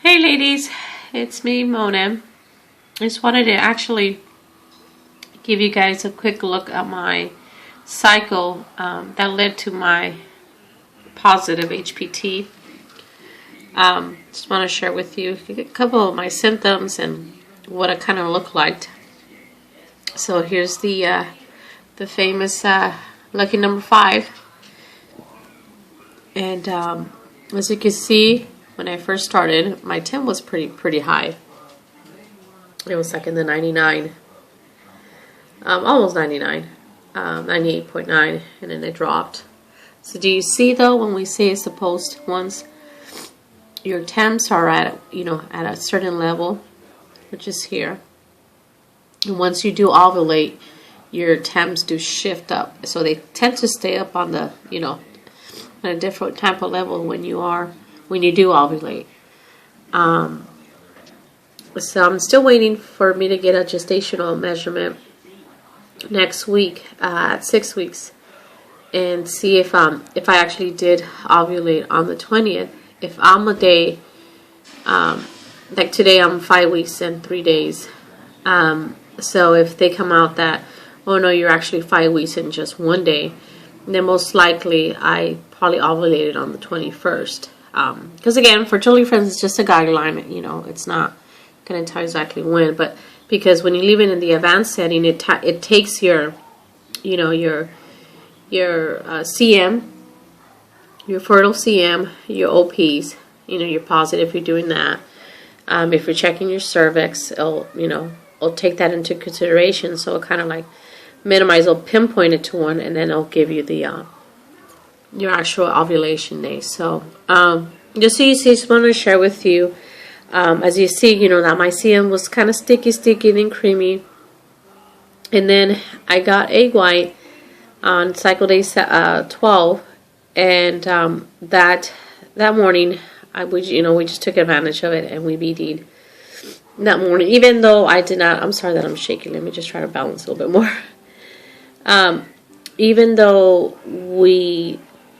Hey ladies, it's me, Mona. I just wanted to actually give you guys a quick look at my cycle that led to my positive HPT. Just want to share with you a couple of my symptoms and what I kind of look like. So here's the famous lucky number 5, and as you can see, when I first started, my temp was pretty high. It was like in the 99, almost 99, 98.9, and then it dropped. So do you see though, when we say it's supposed, once your temps are at a certain level, which is here, and once you do ovulate, your temps do shift up. So they tend to stay up on the at a different type of level when you do ovulate. So I'm still waiting for me to get a gestational measurement next week at 6 weeks, and see if I actually did ovulate on the 20th. If I'm a day, like today I'm 5 weeks and 3 days. So if they come out that, oh no, you're actually 5 weeks in just 1 day, then most likely I probably ovulated on the 21st. Because again, fertility friends is just a guideline. It's not going to tell you exactly when, but because when you leave it in the advanced setting, it takes your CM, your fertile CM, your OPs. You're positive if you're doing that. If you're checking your cervix, it'll take that into consideration. So it kind of like it'll pinpoint it to one, and then it'll give you the your actual ovulation day. So just so you see, just want to share with you, as you see, that my CM was kind of sticky, then creamy, and then I got egg white on cycle day 12, and that morning we just took advantage of it, and we BD'd that morning, even though I did not. I'm sorry that I'm shaking. Let me just try to balance a little bit more. Even though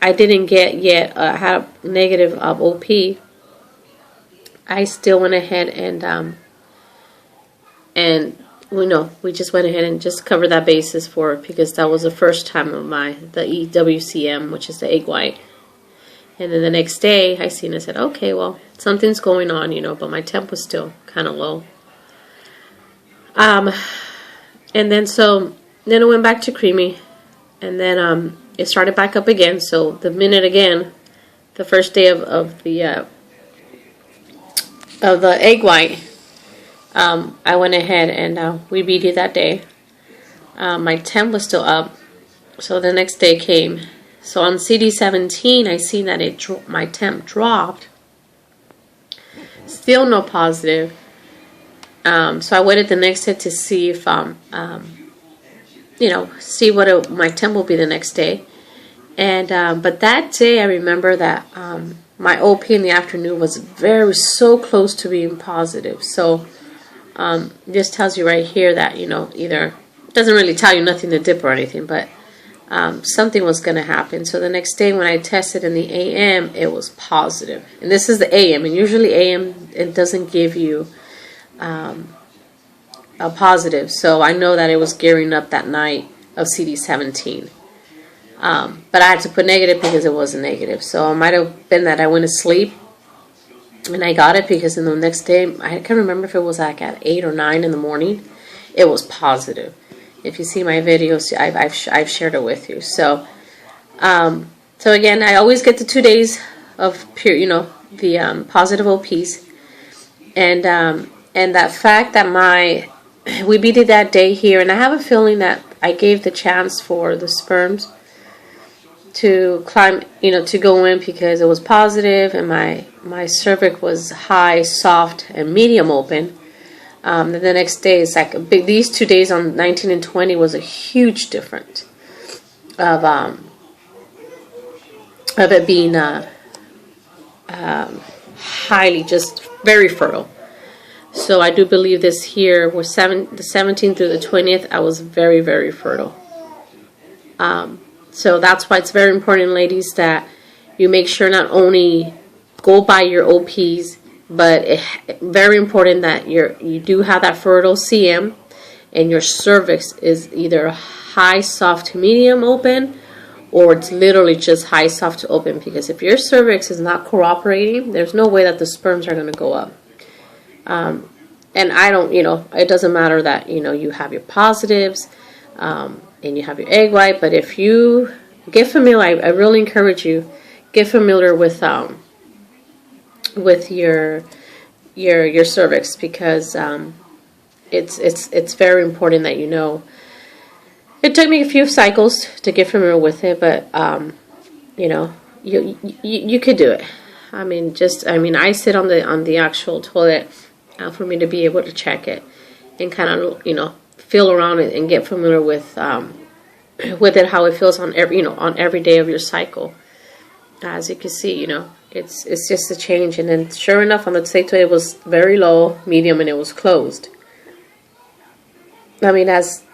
I didn't get yet had a negative of OP, I still went ahead and we just went ahead and just covered that basis for it, because that was the first time of the EWCM, which is the egg white. And then the next day I seen, I said, okay, well, something's going on, but my temp was still kind of low. And then it went back to creamy, and then it started back up again. So the minute again, the first day of the egg white, I went ahead and we BD'd that day. My temp was still up, so the next day came. So on CD17, I seen that my temp dropped. Still no positive. So I waited the next day to see if see what my temp will be the next day. And but that day I remember that my OP in the afternoon was so close to being positive. So this tells you right here that either, it doesn't really tell you nothing to dip or anything, but something was going to happen. So the next day when I tested in the AM, it was positive. And this is the AM, and usually AM, it doesn't give you a positive. So I know that it was gearing up that night of CD17. But I had to put negative because it wasn't negative. So it might have been that I went to sleep and I got it, because in the next day, I can't remember if it was like at 8 or 9 in the morning, it was positive. If you see my videos, I've shared it with you. So so again, I always get the 2 days of pure, the positive OPs, and that fact that we BD'd that day here, and I have a feeling that I gave the chance for the sperms to climb, to go in, because it was positive, and my cervix was high, soft, and medium open. Then the next day, it's like these 2 days on 19 and 20 was a huge difference of it being highly, just very fertile. So I do believe this here was the 17th through the 20th. I was very, very fertile. So that's why it's very important, ladies, that you make sure not only go by your OPs But very important that you do have that fertile CM, and your cervix is either high, soft to medium open, or it's literally just high, soft to open. Because if your cervix is not cooperating, there's no way that the sperms are going to go up. And I don't, it doesn't matter that, you have your positives, and you have your egg white. But if you get familiar, I really encourage you, get familiar with your cervix, because it's very important that you know. It took me a few cycles to get familiar with it, but you could do it. I sit on the actual toilet for me to be able to check it and kind of feel around it and get familiar with it, how it feels on every day of your cycle. As you can see, it's just a change. And then sure enough, on the same it was very low, medium, and it was closed. As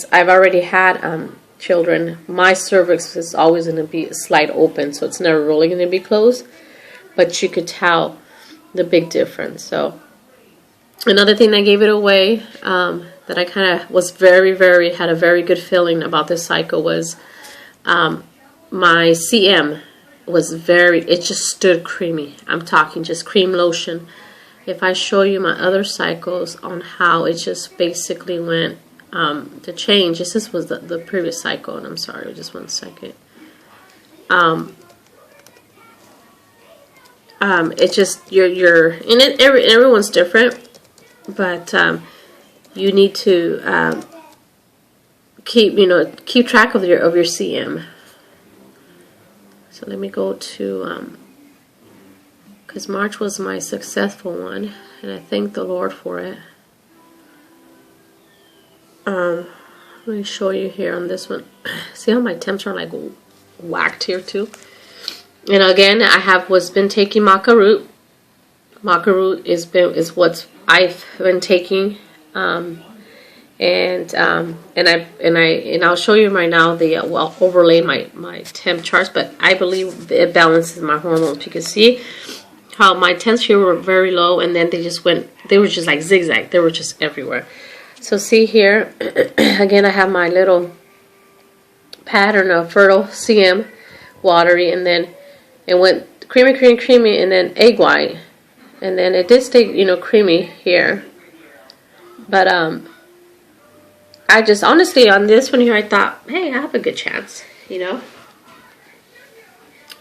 I've already had children, my cervix is always going to be slight open, so it's never really going to be closed. But you could tell the big difference. So another thing that gave it away, that I kind of was had a very good feeling about this cycle was my CM was it just stood creamy. I'm talking just cream lotion. If I show you my other cycles on how it just basically went to change, this was the previous cycle, and I'm sorry, just 1 second. It just you're in it. Everyone's different, but you need to keep track of your CM. So let me go to because March was my successful one, and I thank the Lord for it. Let me show you here on this one. See how my temps are like whacked here too. And again, I was been taking maca root. Maca root is what I've been taking, and I'll show you right now overlay my temp charts. But I believe it balances my hormones. You can see how my temps here were very low, and then they were just like zigzag. They were just everywhere. So see here, again, I have my little pattern of fertile CM, watery, and then it went creamy, and then egg white, and then it did stay, creamy here. But I just honestly on this one here, I thought, hey, I have a good chance,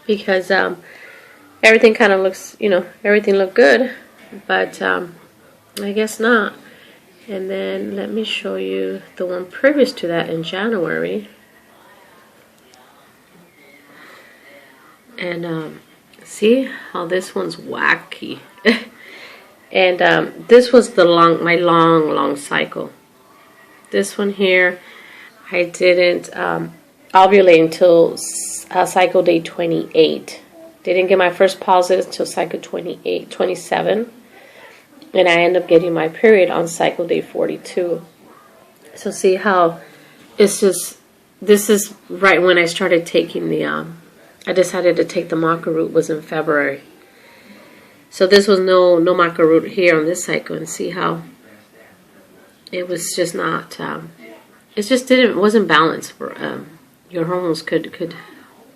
because everything kind of looks, everything looked good, but I guess not. And then let me show you the one previous to that in January. And see how this one's wacky. And this was my long cycle. This one here, I didn't ovulate until cycle day 28. Didn't get my first positive until cycle 27. And I end up getting my period on cycle day 42. So see how this is right when I started taking I decided to take the maca root was in February. So this was no maca root here on this cycle, and see how it was just not, it just wasn't balanced. For your hormones could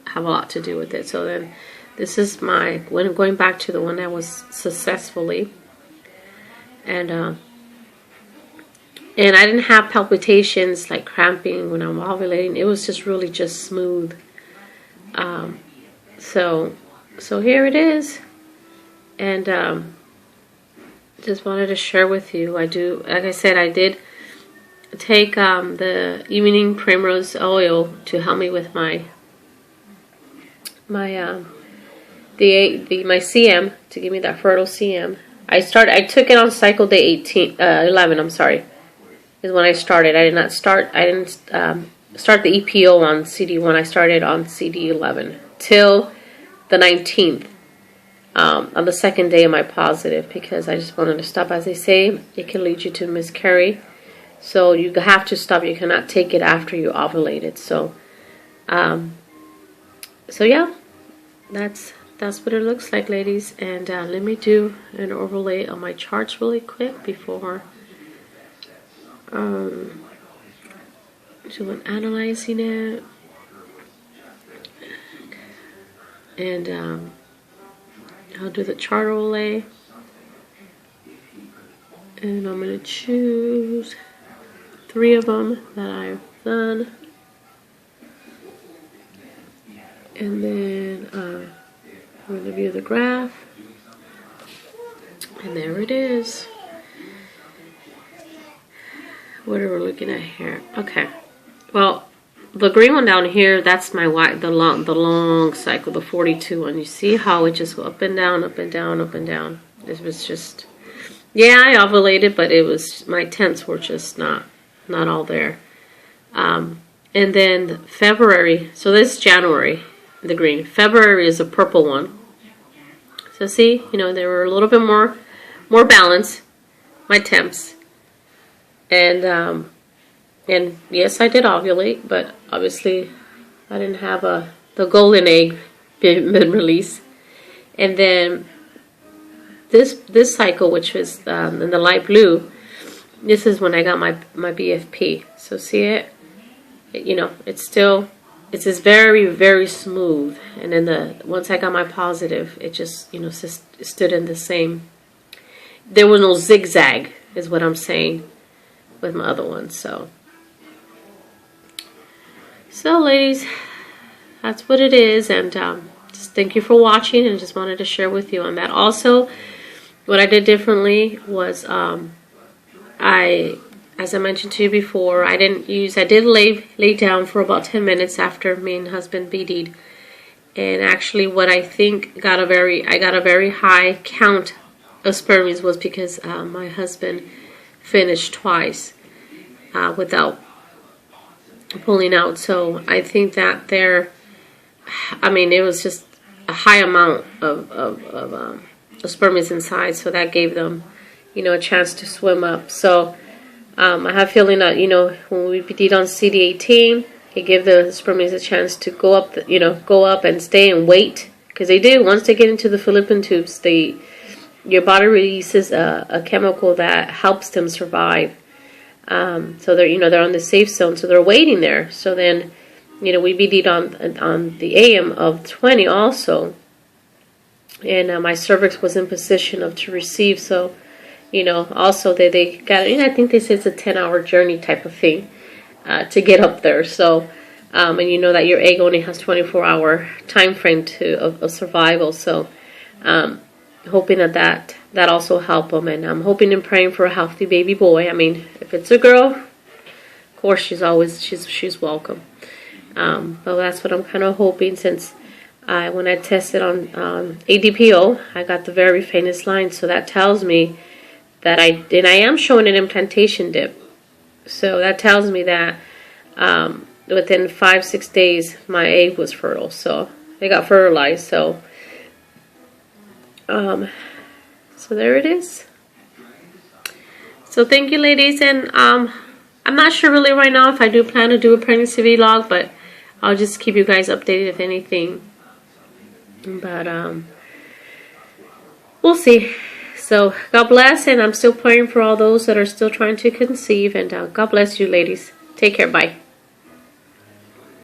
have a lot to do with it. So then this is going back to the one that was successfully. And I didn't have palpitations like cramping when I'm ovulating. It was just really just smooth. So here it is, and just wanted to share with you. Like I said, I did take the evening primrose oil to help me with my CM, to give me that fertile CM. I took it on cycle day 11. I'm sorry, is when I started. I didn't start the EPO on CD1. I started on CD11 till the 19th, on the second day of my positive, because I just wanted to stop. As they say, it can lead you to miscarry, so you have to stop. You cannot take it after you ovulated. So yeah, that's that's what it looks like, ladies. And let me do an overlay on my charts really quick before doing analyzing it. And I'll do the chart overlay. And I'm going to choose 3 of them that I've done. And then I'm going to view the graph. And there it is. What are we looking at here? Okay. Well, the green one down here, that's my the long cycle, the 42 one. You see how it just go up and down, up and down, up and down. It was just, yeah, I ovulated, but it was, my temps were just not all there. And then February, so this is January, the green. February is a purple one. So see, you know, they were a little bit more balanced, my temps. And yes, I did ovulate, but obviously I didn't have the golden egg been released. And then this cycle, which was in the light blue, this is when I got my BFP. So see it? You know, it's just very, very smooth. And then once I got my positive, it just, you know, stood in the same. There was no zigzag, is what I'm saying, with my other ones. So ladies, that's what it is. And just thank you for watching, and just wanted to share with you on that. Also, what I did differently was as I mentioned to you before, I did lay down for about 10 minutes after me and husband BD'd. And actually what I think I got a very high count of spermies was because my husband finished twice without pulling out. So I think that it was just a high amount of spermies inside, so that gave them, you know, a chance to swim up. So I have a feeling that, you know, when we did on CD18, it gave the spermies a chance to go up, go up and stay and wait, because they do. Once they get into the fallopian tubes, your body releases a chemical that helps them survive. So they're on the safe zone, so they're waiting there. So then, you know, we BD'd on the AM of 20 also, and my cervix was in position to receive. So, you know, also they got, you know, I think they say it's a 10-hour journey type of thing to get up there. So, and you know that your egg only has 24-hour time frame of survival. So, hoping that also help them, and I'm hoping and praying for a healthy baby boy. I mean, if it's a girl, of course she's welcome. But that's what I'm kind of hoping, since when I tested on ADPO, I got the very faintest line, so that tells me that I am showing an implantation dip. So that tells me that within 5-6 days my egg was fertile, so they got fertilized. So so there it is. So thank you, ladies, and I'm not sure really right now if I do plan to do a pregnancy vlog, but I'll just keep you guys updated if anything. But we'll see. So God bless, and I'm still praying for all those that are still trying to conceive, and God bless you, ladies. Take care. Bye.